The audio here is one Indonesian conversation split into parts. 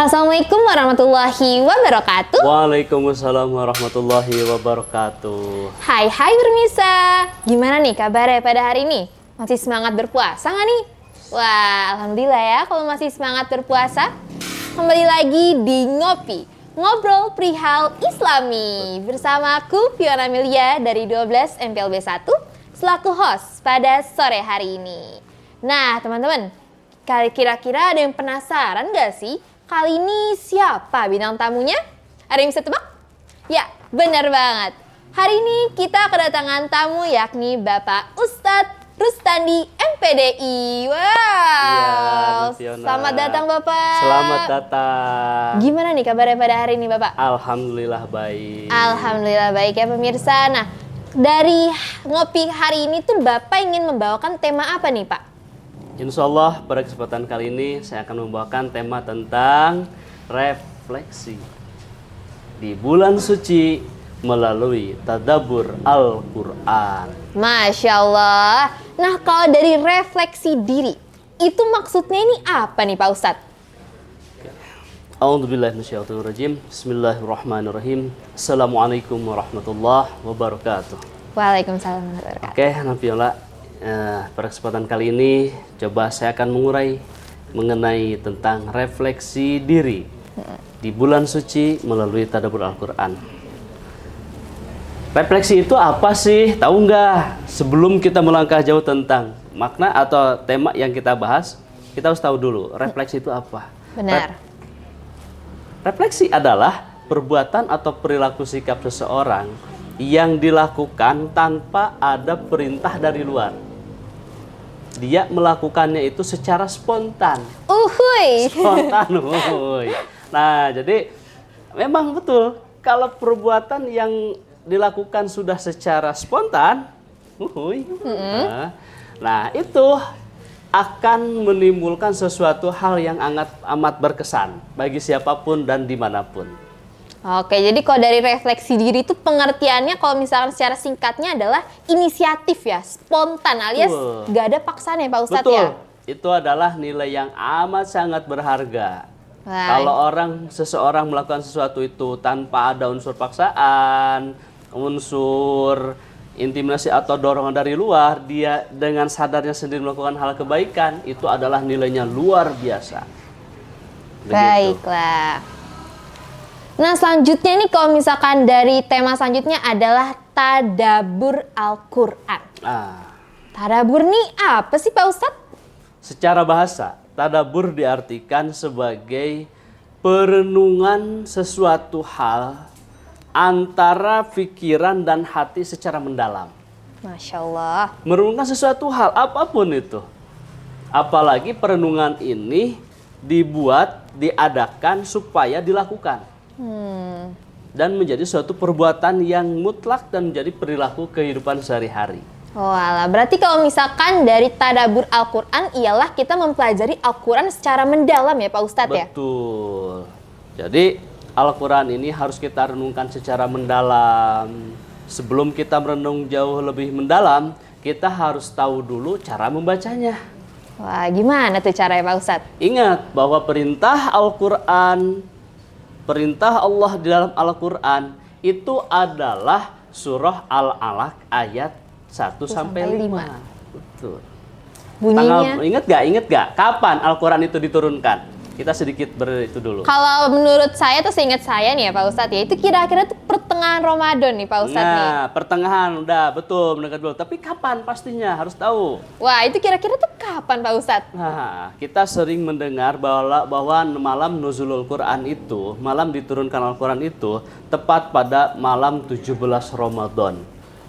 Assalamualaikum warahmatullahi wabarakatuh. Waalaikumsalam warahmatullahi wabarakatuh. Hai pemirsa, gimana nih kabarnya pada hari ini? Masih semangat berpuasa nggak nih? Wah, alhamdulillah ya kalau masih semangat berpuasa. Kembali lagi di Ngopi, Ngobrol Perihal Islami. Bersama aku Fiona Amelia dari 12 MPLB 1 selaku host pada sore hari ini. Nah teman-teman, kira-kira ada yang penasaran nggak sih? Kali ini siapa bintang tamunya? Ada yang bisa tebak? Ya, benar banget. Hari ini kita kedatangan tamu yakni Bapak Ustadz Rustandi MPDI. Wow, ya, selamat datang Bapak. Selamat datang. Gimana nih kabarnya pada hari ini Bapak? Alhamdulillah baik. Alhamdulillah baik ya pemirsa. Nah, dari ngopi hari ini tuh Bapak ingin membawakan tema apa nih Pak? Insya Allah pada kesempatan kali ini saya akan membawakan tema tentang refleksi di bulan suci melalui tadabbur Al-Quran. Masya Allah. Nah kalau dari refleksi diri, itu maksudnya ini apa nih Pak Ustadz? A'udzubillahiminasyaitonirrajim. Bismillahirrahmanirrahim. Assalamualaikum warahmatullahi wabarakatuh. Waalaikumsalam warahmatullahi wabarakatuh. Oke, Nabiola. Pada kesempatan kali ini coba saya akan mengurai mengenai tentang refleksi diri di bulan suci melalui tadabbur Al-Quran. Refleksi itu apa sih? Tahu nggak? Sebelum kita melangkah jauh tentang makna atau tema yang kita bahas, kita harus tahu dulu refleksi itu apa. Benar. Refleksi adalah perbuatan atau perilaku sikap seseorang yang dilakukan tanpa ada perintah dari luar. Dia melakukannya itu secara spontan. Spontan, uhuy. Nah, jadi memang betul kalau perbuatan yang dilakukan sudah secara spontan, uhuy. Nah, itu akan menimbulkan sesuatu hal yang amat berkesan bagi siapapun dan dimanapun. Oke, jadi kalau dari refleksi diri itu pengertiannya kalau misalkan secara singkatnya adalah inisiatif ya, spontan alias gak ada paksaan ya Pak Ustadz. Betul. Ya? Itu adalah nilai yang amat sangat berharga. Wah. Kalau seseorang melakukan sesuatu itu tanpa ada unsur paksaan, unsur intimidasi atau dorongan dari luar, dia dengan sadarnya sendiri melakukan hal kebaikan, itu adalah nilainya luar biasa. Begitu. Baiklah. Nah selanjutnya nih kalau misalkan dari tema selanjutnya adalah tadabbur Al-Quran. Tadabbur nih apa sih Pak Ustadz? Secara bahasa, tadabbur diartikan sebagai perenungan sesuatu hal antara pikiran dan hati secara mendalam. Masya Allah. Merenungkan sesuatu hal, apapun itu. Apalagi perenungan ini diadakan supaya dilakukan. Dan menjadi suatu perbuatan yang mutlak dan menjadi perilaku kehidupan sehari-hari. Walah, berarti kalau misalkan dari tadabbur Al-Quran ialah kita mempelajari Al-Quran secara mendalam ya Pak Ustadz ya? Betul. Jadi Al-Quran ini harus kita renungkan secara mendalam. Sebelum kita merenung jauh lebih mendalam, kita harus tahu dulu cara membacanya. Wah, gimana tuh caranya Pak Ustadz? Ingat bahwa perintah Al-Quran, perintah Allah di dalam Al-Quran itu adalah surah Al-Alaq ayat 1-5. Betul. Bunyinya? Ingat gak? Kapan Al-Quran itu diturunkan? Kita sedikit itu dulu. Kalau menurut saya tuh seingat saya nih ya Pak Ustadz ya, itu kira-kira tuh pertengahan Ramadan nih Pak Ustadz nih. Nah, pertengahan udah betul mendekat dulu. Tapi kapan pastinya harus tahu. Wah, itu kira-kira tuh kapan Pak Ustadz? Nah, kita sering mendengar bahwa malam nuzulul Quran itu, malam diturunkan Al-Quran itu tepat pada malam 17 Ramadan.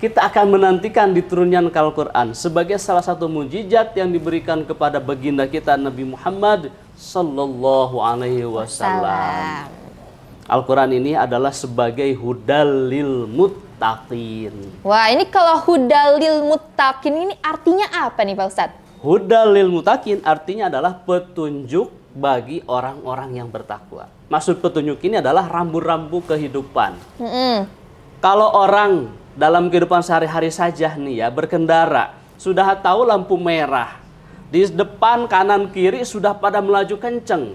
Kita akan menantikan diturunnya Al-Quran sebagai salah satu mukjizat yang diberikan kepada baginda kita Nabi Muhammad Sallallahu Alaihi Wasallam. Al-Quran ini adalah sebagai hudal lil muttaqin. Wah, ini kalau hudal lil muttaqin ini artinya apa nih Pak Ustadz? Hudal lil muttaqin artinya adalah petunjuk bagi orang-orang yang bertakwa. Maksud petunjuk ini adalah rambu-rambu kehidupan. Kalau orang dalam kehidupan sehari-hari saja nih ya berkendara, sudah tahu lampu merah, di depan kanan kiri sudah pada melaju kenceng,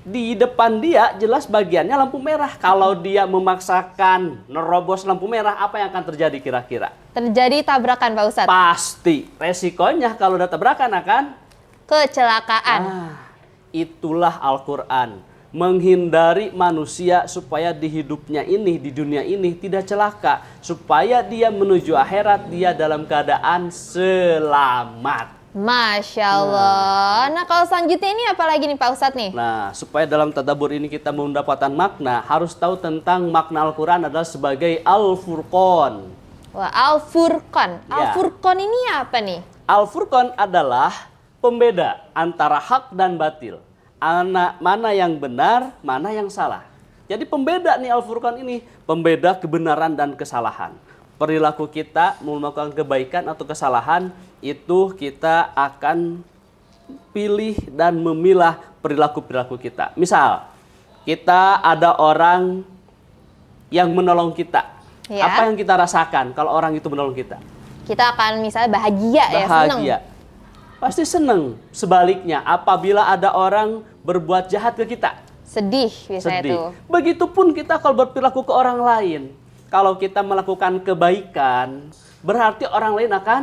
di depan dia jelas bagiannya lampu merah. Kalau dia memaksakan nerobos lampu merah, apa yang akan terjadi kira-kira? Terjadi tabrakan Pak Ustadz. Pasti. Resikonya kalau udah tabrakan akan Kecelakaan. Itulah Al-Quran. Menghindari manusia supaya di hidupnya ini, di dunia ini tidak celaka. Supaya dia menuju akhirat, dia dalam keadaan selamat. Masya Allah. Nah kalau selanjutnya ini apa lagi nih Pak Ustadz nih? Nah, supaya dalam tadabbur ini kita mendapatkan makna, harus tahu tentang makna Al-Quran adalah sebagai Al-Furqan. Wah, Al-Furqan. Ya. Al-Furqan ini apa nih? Al-Furqan adalah pembeda antara hak dan batil. Mana yang benar, mana yang salah. Jadi pembeda nih Al-Furqan ini, pembeda kebenaran dan kesalahan. Perilaku kita mau melakukan kebaikan atau kesalahan, itu kita akan pilih dan memilah perilaku-perilaku kita. Misal, kita ada orang yang menolong kita. Ya. Apa yang kita rasakan kalau orang itu menolong kita? Kita akan misalnya bahagia, ya, seneng. Bahagia. Pasti seneng. Sebaliknya, apabila ada orang berbuat jahat ke kita, Sedih biasanya sedih. tuh. Begitupun kita kalau berperilaku ke orang lain. Kalau kita melakukan kebaikan, berarti orang lain akan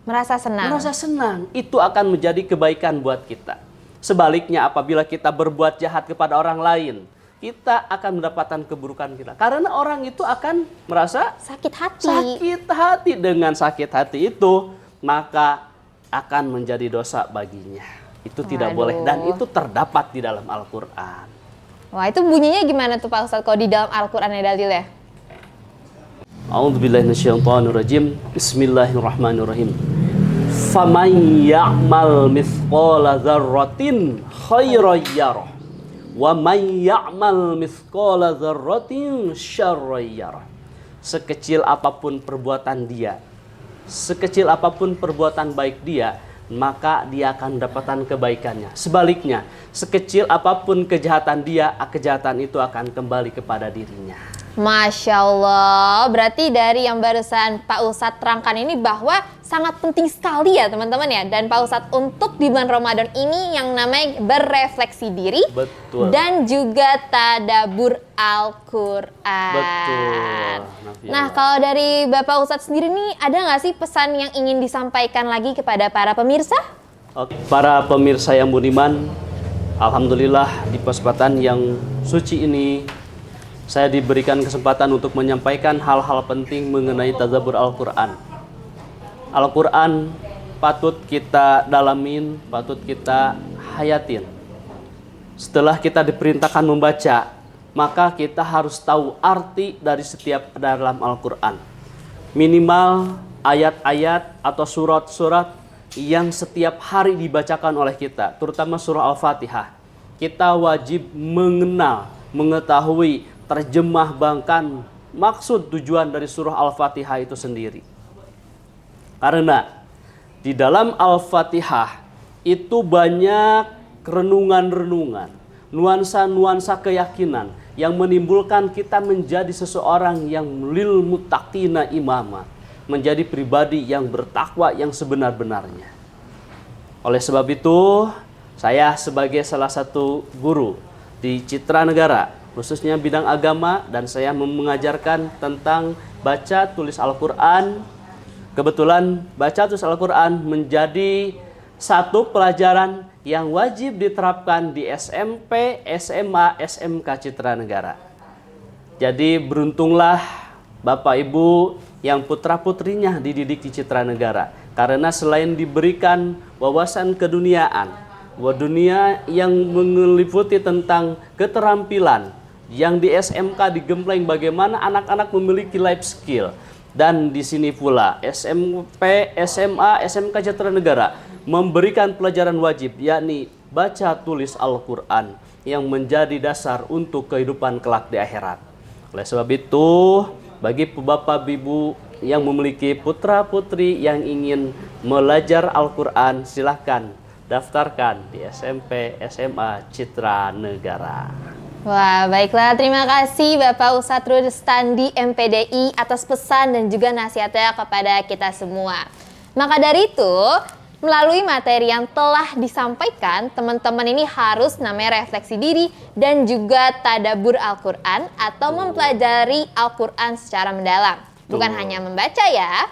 Merasa senang. merasa senang. Itu akan menjadi kebaikan buat kita. Sebaliknya, apabila kita berbuat jahat kepada orang lain, kita akan mendapatkan keburukan kita. Karena orang itu akan merasa Sakit hati. sakit hati. Dengan sakit hati itu, maka akan menjadi dosa baginya. Itu tidak Waduh. boleh. Dan itu terdapat di dalam Al-Quran. Wah itu bunyinya gimana tuh Pak Ustadz kalau di dalam Al-Quran ada dalilnya? A'udzubillahiminasyaitonirrajim. Bismillahirrahmanirrahim. Faman ya'mal mithqala dzarratin khairan yarah wa man ya'mal mithqala dzarratin syarran yarah. Sekecil apapun perbuatan dia, sekecil apapun perbuatan baik dia, maka dia akan mendapatkan kebaikannya. Sebaliknya, sekecil apapun kejahatan dia, kejahatan itu akan kembali kepada dirinya. Masya Allah, berarti dari yang barusan Pak Ustadz terangkan ini bahwa sangat penting sekali ya teman-teman ya. Dan Pak Ustadz untuk di bulan Ramadan ini yang namanya berefleksi diri. Betul. Dan juga tadabbur Al-Quran. Betul. Nah kalau dari Bapak Ustadz sendiri nih, ada nggak sih pesan yang ingin disampaikan lagi kepada para pemirsa? Oke, para pemirsa yang budiman, alhamdulillah di kesempatan yang suci ini saya diberikan kesempatan untuk menyampaikan hal-hal penting mengenai tadabbur Al-Quran. Al-Quran patut kita dalamin, patut kita hayatin. Setelah kita diperintahkan membaca, maka kita harus tahu arti dari setiap dalam Al-Quran. Minimal ayat-ayat atau surat-surat yang setiap hari dibacakan oleh kita, terutama surah Al-Fatihah. Kita wajib mengenal, mengetahui, terjemahkan maksud tujuan dari surah Al-Fatihah itu sendiri. Karena di dalam Al-Fatihah itu banyak renungan-renungan, nuansa-nuansa keyakinan yang menimbulkan kita menjadi seseorang yang lil muttaqina imama, menjadi pribadi yang bertakwa yang sebenar-benarnya. Oleh sebab itu, saya sebagai salah satu guru di Citra Negara, khususnya bidang agama, dan saya mengajarkan tentang baca tulis Al-Quran. Kebetulan baca tulis Al-Quran menjadi satu pelajaran yang wajib diterapkan di SMP, SMA, SMK Citra Negara. Jadi beruntunglah Bapak Ibu yang putra-putrinya dididik di Citra Negara. Karena selain diberikan wawasan keduniaan, dunia yang meliputi tentang keterampilan, yang di SMK digembleng bagaimana anak-anak memiliki life skill. Dan di sini pula SMP, SMA, SMK Citra Negara memberikan pelajaran wajib, yakni baca tulis Al-Quran yang menjadi dasar untuk kehidupan kelak di akhirat. Oleh sebab itu, bagi bapak ibu yang memiliki putra putri yang ingin belajar Al-Quran, silahkan daftarkan di SMP, SMA Citra Negara. Wah, baiklah. Terima kasih Bapak Ustadz Rustandi MPDI atas pesan dan juga nasihatnya kepada kita semua. Maka dari itu, Melalui materi yang telah disampaikan, teman-teman ini harus namanya refleksi diri dan juga tadabbur Al-Quran atau mempelajari Al-Quran secara mendalam. Bukan hanya membaca ya.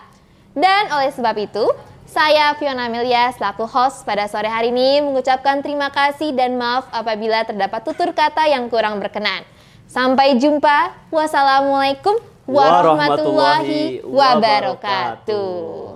Dan oleh sebab itu, saya Fiona Amelia selaku host pada sore hari ini mengucapkan terima kasih dan maaf apabila terdapat tutur kata yang kurang berkenan. Sampai jumpa. Wassalamualaikum warahmatullahi wabarakatuh.